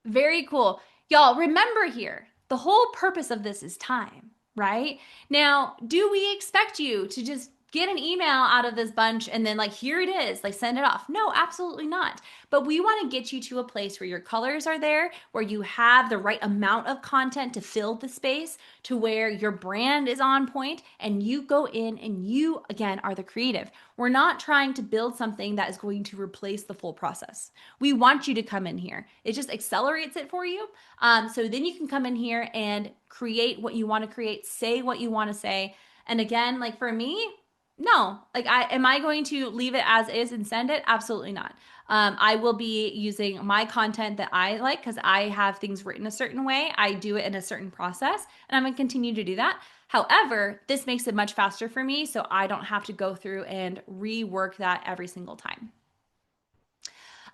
Very cool. Y'all, remember here, the whole purpose of this is time, right? Now, do we expect you to just get an email out of this bunch and then like, here it is, like send it off? No, absolutely not. But we want to get you to a place where your colors are there, where you have the right amount of content to fill the space, to where your brand is on point and you go in and you, again, are the creative. We're not trying to build something that is going to replace the full process. We want you to come in here. It just accelerates it for you. So then you can come in here and create what you want to create, say what you want to say. And again, like for me, no, like am I going to leave it as is and send it? Absolutely not. I will be using my content that I like because I have things written a certain way. I do it in a certain process, and I'm going to continue to do that. However, this makes it much faster for me, so I don't have to go through and rework that every single time.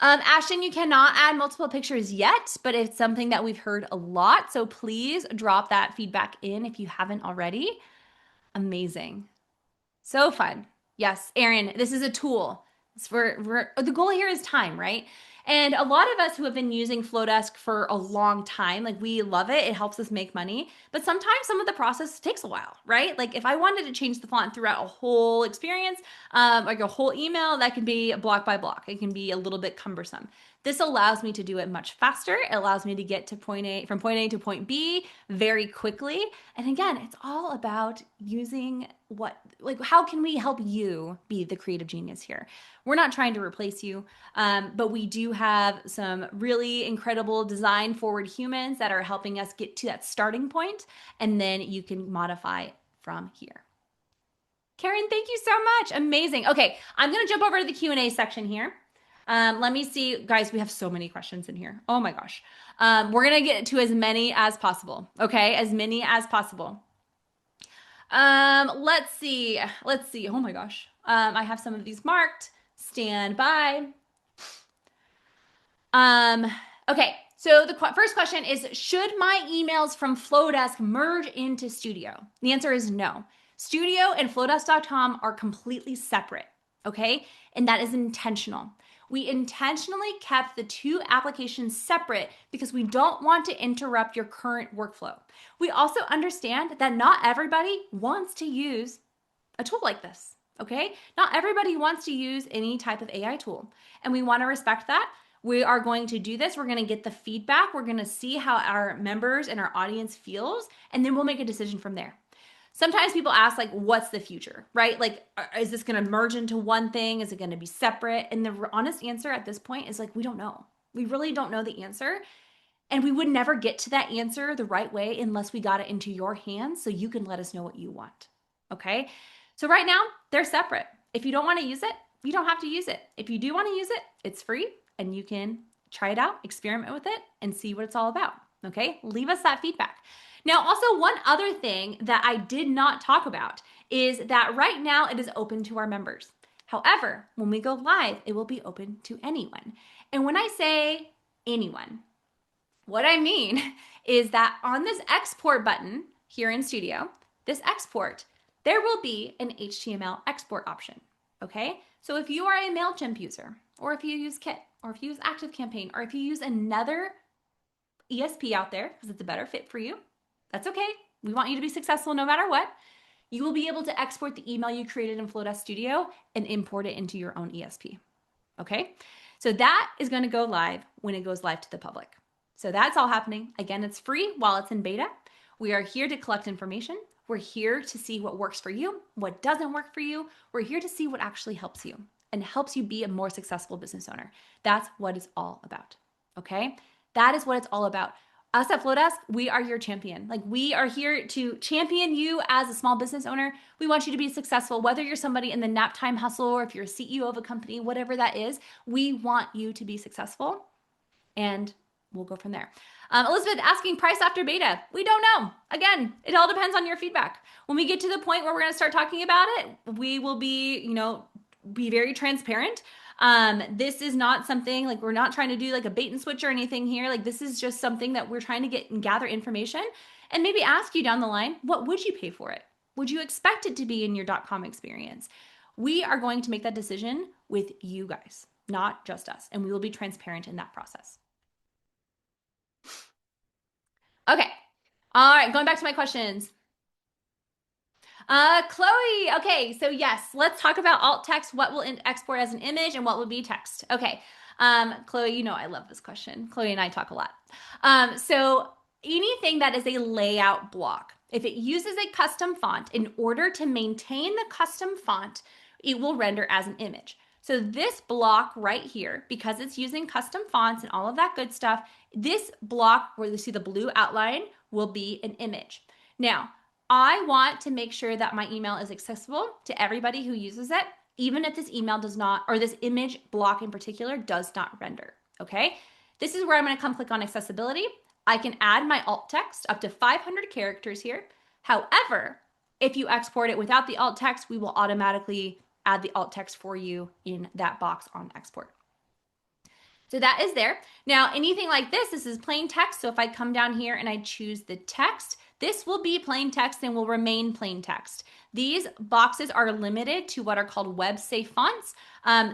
Ashton, you cannot add multiple pictures yet, but it's something that we've heard a lot. So please drop that feedback in if you haven't already. Amazing. So fun. Yes, Erin, this is a tool. The goal here is time, right? And a lot of us who have been using Flodesk for a long time, like we love it. It helps us make money. But sometimes some of the process takes a while, right? Like if I wanted to change the font throughout a whole experience, like a whole email, that can be block by block. It can be a little bit cumbersome. This allows me to do it much faster. It allows me to get to from point A to point B very quickly. And again, it's all about using how can we help you be the creative genius here? We're not trying to replace you, but we do have some really incredible design forward humans that are helping us get to that starting point, and then you can modify from here. Karen, thank you so much. Amazing. Okay, I'm going to jump over to the Q&A section here. Let me see, guys, we have so many questions in here. Oh my gosh. We're going to get to as many as possible. Okay. As many as possible. Let's see. Oh my gosh. I have some of these marked. Stand by. Okay. So the first question is, should my emails from Flodesk merge into Studio? The answer is no. Studio and Flodesk.com are completely separate, okay? And that is intentional. We intentionally kept the two applications separate because we don't want to interrupt your current workflow. We also understand that not everybody wants to use a tool like this, okay? Not everybody wants to use any type of AI tool, and we want to respect that. We are going to do this. We're going to get the feedback. We're going to see how our members and our audience feels, and then we'll make a decision from there. Sometimes people ask, like, what's the future, right? Like, is this going to merge into one thing? Is it going to be separate? And the honest answer at this point is like, we don't know. We really don't know the answer. And we would never get to that answer the right way unless we got it into your hands so you can let us know what you want. Okay? So right now, they're separate. If you don't want to use it, you don't have to use it. If you do want to use it, it's free and you can try it out, experiment with it, and see what it's all about. Okay? Leave us that feedback. Now, also, one other thing that I did not talk about is that right now it is open to our members. However, when we go live, it will be open to anyone. And when I say anyone, what I mean is that on this export button here in Studio, this export, there will be an HTML export option, okay? So if you are a MailChimp user, or if you use Kit, or if you use ActiveCampaign, or if you use another ESP out there, because it's a better fit for you, that's okay. We want you to be successful no matter what. You will be able to export the email you created in Flodesk Studio and import it into your own ESP, okay? So that is gonna go live when it goes live to the public. So that's all happening. Again, it's free while it's in beta. We are here to collect information. We're here to see what works for you, what doesn't work for you. We're here to see what actually helps you and helps you be a more successful business owner. That's what it's all about, okay? That is what it's all about. Us at Flodesk, we are your champion. Like, we are here to champion you as a small business owner. We want you to be successful, whether you're somebody in the nap time hustle or if you're a CEO of a company, whatever that is, we want you to be successful, and we'll go from there. Elizabeth asking price after beta. We don't know. Again, it all depends on your feedback. When we get to the point where we're going to start talking about it, we will be, be very transparent. This is not something like, we're not trying to do like a bait and switch or anything here. Like, this is just something that we're trying to get and gather information and maybe ask you down the line, what would you pay for it? Would you expect it to be in your .com experience? We are going to make that decision with you guys, not just us. And we will be transparent in that process. Okay. All right. Going back to my questions. Chloe. Okay. So yes, let's talk about alt text. What will export as an image and what will be text? Okay. Chloe, I love this question. Chloe and I talk a lot. So anything that is a layout block, if it uses a custom font, in order to maintain the custom font, it will render as an image. So this block right here, because it's using custom fonts and all of that good stuff, this block where you see the blue outline will be an image. Now, I want to make sure that my email is accessible to everybody who uses it, even if this email does not, or this image block in particular does not render, okay? This is where I'm gonna come click on accessibility. I can add my alt text up to 500 characters here. However, if you export it without the alt text, we will automatically add the alt text for you in that box on export. So that is there. Now, anything like this is plain text. So if I come down here and I choose the text, this will be plain text and will remain plain text. These boxes are limited to what are called web safe fonts.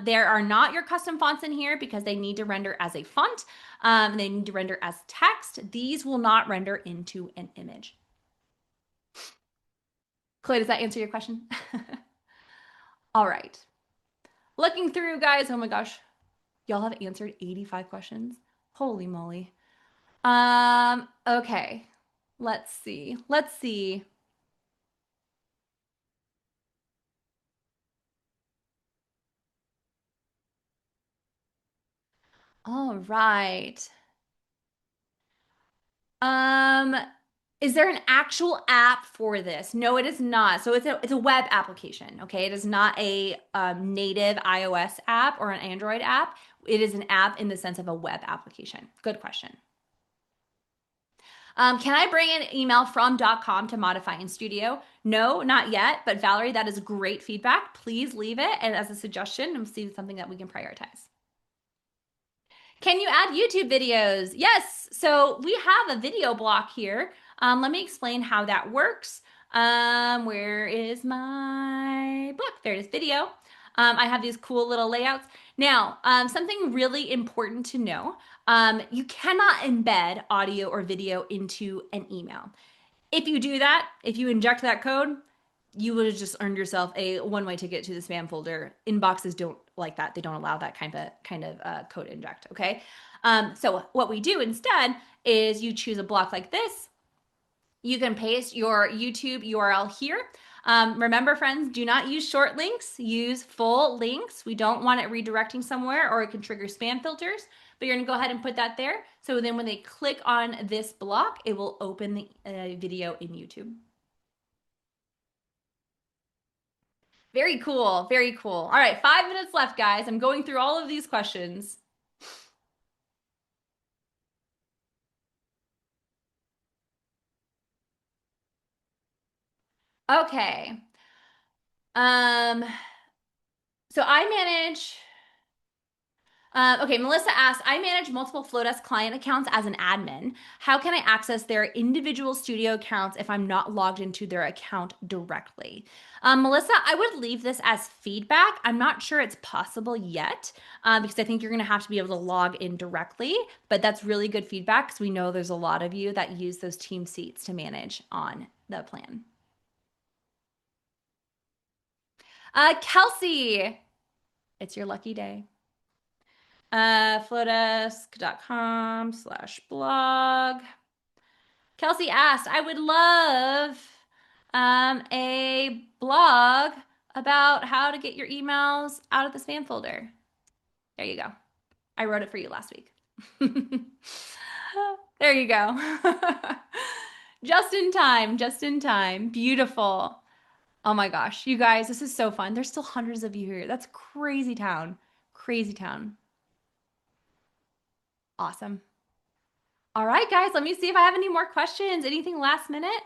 There are not your custom fonts in here because they need to render as a font. They need to render as text. These will not render into an image. Chloe, does that answer your question? All right. Looking through, guys. Oh my gosh. Y'all have answered 85 questions. Holy moly. Okay. Let's see. All right. Is there an actual app for this? No, it is not. So it's a web application, okay? It is not a native iOS app or an Android app. It is an app in the sense of a web application. Good question. Can I bring an email from .com to modify in Studio? No, not yet. But Valerie, that is great feedback. Please leave it and as a suggestion and see something that we can prioritize. Can you add YouTube videos? Yes. So we have a video block here. Let me explain how that works. Where is my book? There it is, video. I have these cool little layouts. Now, something really important to know, you cannot embed audio or video into an email. If you do that, if you inject that code, you would have just earned yourself a one-way ticket to the spam folder. Inboxes don't like that. They don't allow that kind of code inject. Okay. So what we do instead is you choose a block like this. You can paste your YouTube URL here. Remember, friends, do not use short links. Use full links. We don't want it redirecting somewhere or it can trigger spam filters. But you're going to go ahead and put that there. So then when they click on this block, it will open the video in YouTube. Very cool. Very cool. All right, 5 minutes left, guys. I'm going through all of these questions. Okay. Um, so I manage okay, Melissa asked, I manage multiple Flodesk client accounts as an admin. How can I access their individual studio accounts if I'm not logged into their account directly? Melissa, I would leave this as feedback. I'm not sure it's possible yet because I think you're going to have to be able to log in directly, but that's really good feedback because we know there's a lot of you that use those team seats to manage on the plan. Kelsey, it's your lucky day. Flodesk.com/blog. Kelsey asked, I would love a blog about how to get your emails out of the spam folder. There you go. I wrote it for you last week. There you go. Just in time, just in time. Beautiful. Oh my gosh, you guys, this is so fun. There's still hundreds of you here. That's crazy town. Crazy town. Awesome. All right, guys, let me see if I have any more questions. Anything last minute?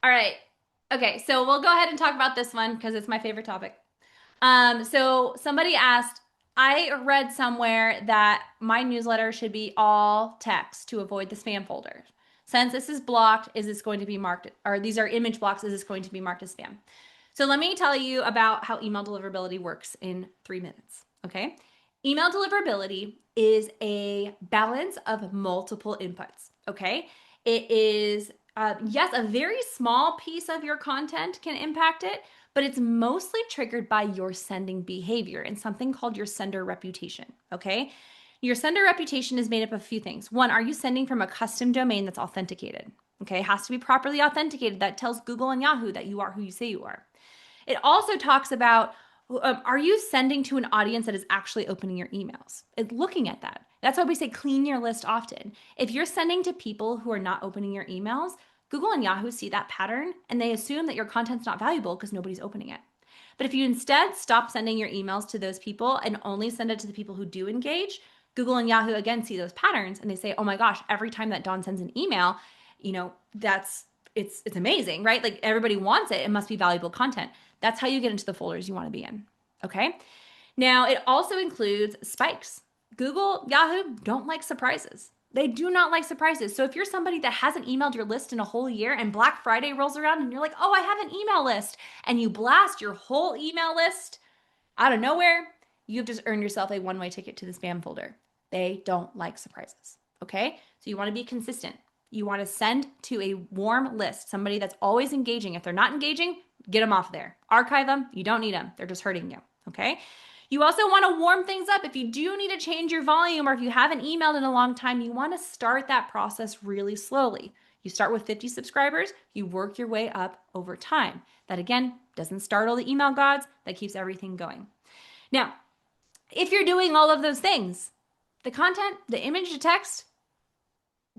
All right. Okay, so we'll go ahead and talk about this one because it's my favorite topic. So somebody asked, I read somewhere that my newsletter should be all text to avoid the spam folder. Since this is blocked, is this going to be marked, or these are image blocks, is this going to be marked as spam? So let me tell you about how email deliverability works in 3 minutes, okay? Email deliverability is a balance of multiple inputs, okay? It is, yes, a very small piece of your content can impact it, but it's mostly triggered by your sending behavior and something called your sender reputation, okay? Your sender reputation is made up of a few things. One, are you sending from a custom domain that's authenticated? Okay, it has to be properly authenticated. That tells Google and Yahoo that you are who you say you are. It also talks about are you sending to an audience that is actually opening your emails? It's looking at that. That's why we say clean your list often. If you're sending to people who are not opening your emails, Google and Yahoo see that pattern and they assume that your content's not valuable because nobody's opening it. But if you instead stop sending your emails to those people and only send it to the people who do engage, Google and Yahoo again see those patterns and they say, oh my gosh, every time that Dawn sends an email, it's amazing, right? Like everybody wants it. It must be valuable content. That's how you get into the folders you want to be in. Okay. Now it also includes spikes. Google, Yahoo don't like surprises. They do not like surprises. So if you're somebody that hasn't emailed your list in a whole year and Black Friday rolls around and you're like, oh, I have an email list, and you blast your whole email list out of nowhere, you've just earned yourself a one-way ticket to the spam folder. They don't like surprises. Okay. So you want to be consistent. You want to send to a warm list, somebody that's always engaging. If they're not engaging, get them off there. Archive them. You don't need them. They're just hurting you. Okay. You also want to warm things up. If you do need to change your volume or if you haven't emailed in a long time, you want to start that process really slowly. You start with 50 subscribers, you work your way up over time. That again, doesn't startle the email gods, that keeps everything going. Now, if you're doing all of those things, the content, the image to text,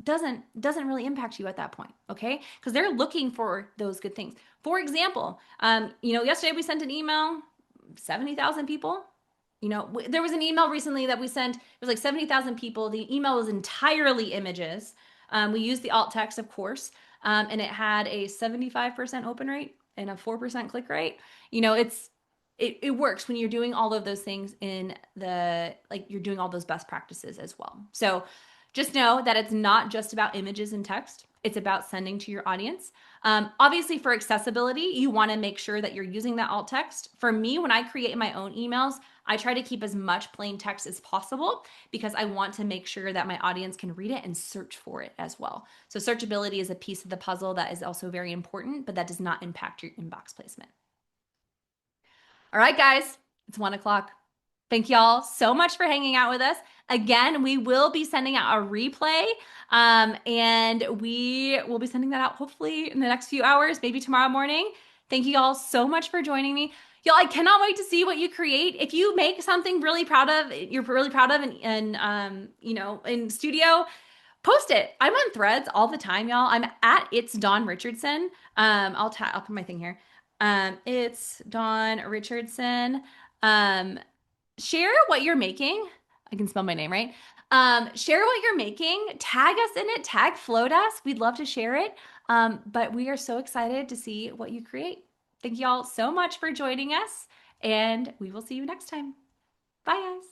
doesn't really impact you at that point, okay? Because they're looking for those good things. For example, yesterday we sent an email, 70,000 people. There was an email recently that we sent. It was like 70,000 people. The email was entirely images. We used the alt text, of course, and it had a 75% open rate and a 4% click rate. It works when you're doing all of those things you're doing all those best practices as well. So just know that it's not just about images and text. It's about sending to your audience. Obviously, for accessibility, you want to make sure that you're using that alt text. For me, when I create my own emails, I try to keep as much plain text as possible because I want to make sure that my audience can read it and search for it as well. So, searchability is a piece of the puzzle that is also very important, but that does not impact your inbox placement. All right, guys, it's 1 o'clock. Thank y'all so much for hanging out with us. Again, we will be sending out a replay, and we will be sending that out hopefully in the next few hours, maybe tomorrow morning. Thank you all so much for joining me. Y'all, I cannot wait to see what you create. If you make something you're really proud of, and in studio, post it. I'm on Threads all the time, y'all. I'm at It's Dawn Richardson. I'll put my thing here. It's Dawn Richardson. Share what you're making. I can spell my name, right? Share what you're making. Tag us in it. Tag Flodesk. We'd love to share it. But we are so excited to see what you create. Thank y'all so much for joining us, and we will see you next time. Bye, guys.